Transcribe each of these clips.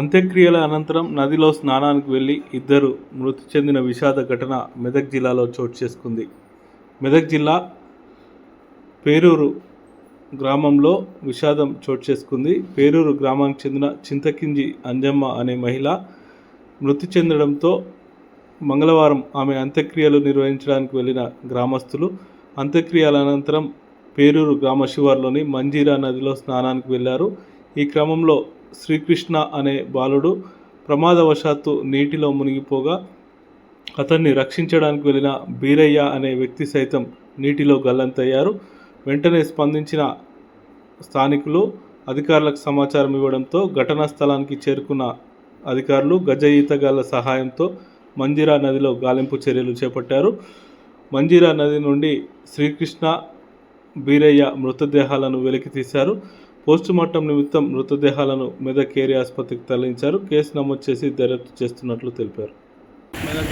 అంత్యక్రియల అనంతరం నదిలో స్నానానికి వెళ్లి ఇద్దరు మృతి చెందిన విషాద ఘటన మెదక్ జిల్లాలో చోటు చేసుకుంది. మెదక్ జిల్లా పేరూరు గ్రామంలో విషాదం చోటు చేసుకుంది. పేరూరు గ్రామానికి చెందిన చింతకింజి అంజమ్మ అనే మహిళ మృతి చెందడంతో మంగళవారం ఆమె అంత్యక్రియలు నిర్వహించడానికి వెళ్లిన గ్రామస్తులు అంత్యక్రియల అనంతరం పేరూరు గ్రామ శివార్లోని మంజీరా నదిలో స్నానానికి వెళ్లారు. ఈ క్రమంలో శ్రీకృష్ణ అనే బాలుడు ప్రమాదవశాత్తు నీటిలో మునిగిపోగా అతన్ని రక్షించడానికి వెళ్లిన బీరయ్య అనే వ్యక్తి సైతం నీటిలో గల్లంతయ్యారు. వెంటనే స్పందించిన స్థానికులు అధికారులకు సమాచారం ఇవ్వడంతో ఘటనా స్థలానికి చేరుకున్న అధికారులు గజ ఈతగాళ్ల సహాయంతో మంజీరా నదిలో గాలింపు చర్యలు చేపట్టారు. మంజీరా నది నుండి శ్రీకృష్ణ, బీరయ్య మృతదేహాలను వెలికి తీశారు. పోస్టుమార్టం నిమిత్తం మృతదేహాలను మెదక్ ఏరియా ఆసుపత్రికి తరలించారు. కేసు నమోదు చేసి దర్యాప్తు చేస్తున్నట్లు తెలిపారు. మెదక్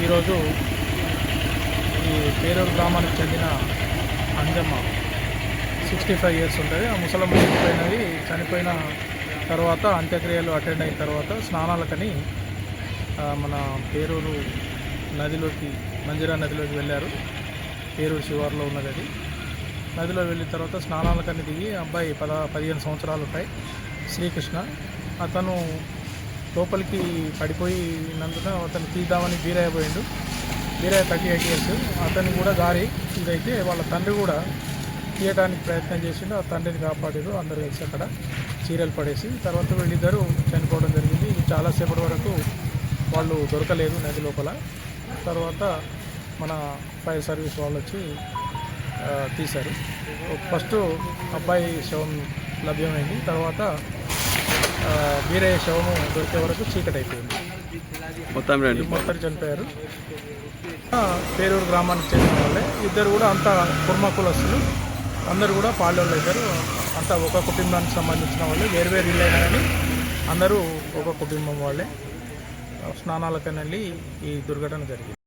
ఈరోజు ఈ పేరూరు గ్రామానికి చెందిన అంజమ్మ 65 ఇయర్స్ ఉంటుంది. ఆ ముసలమ్మ చనిపోయిన తర్వాత అంత్యక్రియలు అటెండ్ అయిన తర్వాత స్నానాలకని మన పేరూరు నదిలోకి మంజీరా నదిలోకి వెళ్ళారు. పేరూరు శివార్లో ఉన్నది అది. నదిలో వెళ్ళిన తర్వాత స్నానాలకని దిగి అబ్బాయి 15 సంవత్సరాలు ఉంటాయి, శ్రీకృష్ణ. అతను లోపలికి పడిపోయినందున అతను తీద్దామని బీరయ్య పోయిండు. బీరయ్య 38 ఇయర్స్. అతను కూడా దారి ఇదైతే వాళ్ళ తండ్రి కూడా తీయడానికి ప్రయత్నం చేసిండు. ఆ తండ్రిని కాపాడారు అందరూ కలిసి అక్కడ చీరలు పడేసి. తర్వాత వీళ్ళిద్దరూ చనిపోవడం జరిగింది. చాలాసేపటి వరకు వాళ్ళు దొరకలేదు నది లోపల. తర్వాత మన ఫైర్ సర్వీస్ వాళ్ళు వచ్చి తీశారు. ఫస్ట్ అబ్బాయి శవం లభ్యమైంది. తర్వాత బీరయ్య శవము దొరికే వరకు చీకటి అయిపోయింది. మొత్తం చనిపోయారు. పేరూరు గ్రామానికి చెందిన వాళ్ళే. ఇద్దరు కూడా అంతా కుర్మ కులస్తులు. అందరూ కూడా పాలెళ్ళు అవుతారు. అంతా ఒక కుటుంబానికి సంబంధించిన వాళ్ళే. వేరు ఇల్లు అయినా కానీ అందరూ ఒక కుటుంబం వాళ్ళే. స్నానాలకని వెళ్ళి ఈ దుర్ఘటన జరిగింది.